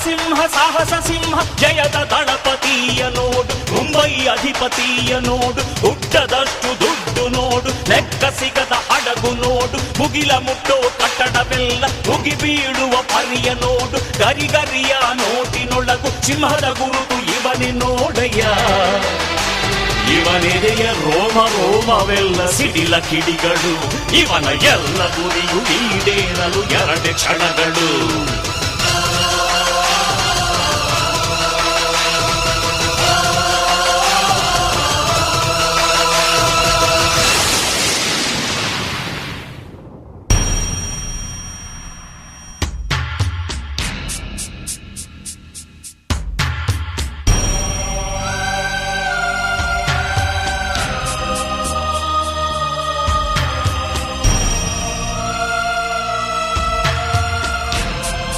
ಸಿಂಹ ಸಾಹಸ ಸಿಂಹ ಜಯದ ದಳಪತಿಯ ನೋಡು, ಮುಂಬೈ ಅಧಿಪತಿಯ ನೋಡು, ಹುಟ್ಟದಷ್ಟು ದುಡ್ಡು ನೋಡು, ಲೆಕ್ಕ ಸಿಗದ ಹಡಗು ನೋಡು, ಮುಗಿಲ ಮುಟ್ಟೋ ಕಟ್ಟಡವೆಲ್ಲ ಮುಗಿ ಬೀಳುವ ಪರಿಯ ನೋಡು, ಗರಿಗರಿಯ ನೋಟಿನೊಳಗು ಸಿಂಹದ ಗುರುತು ಇವನೇ ನೋಡಯ್ಯ. ಇವನೆದೆಯ ರೋಮ ರೋಮವೆಲ್ಲ ಸಿಡಿಲ ಕಿಡಿಗಳು, ಇವನ ಎಲ್ಲ ಗುರಿಯು ಈಡೇರಲು 2 ಕ್ಷಣಗಳು.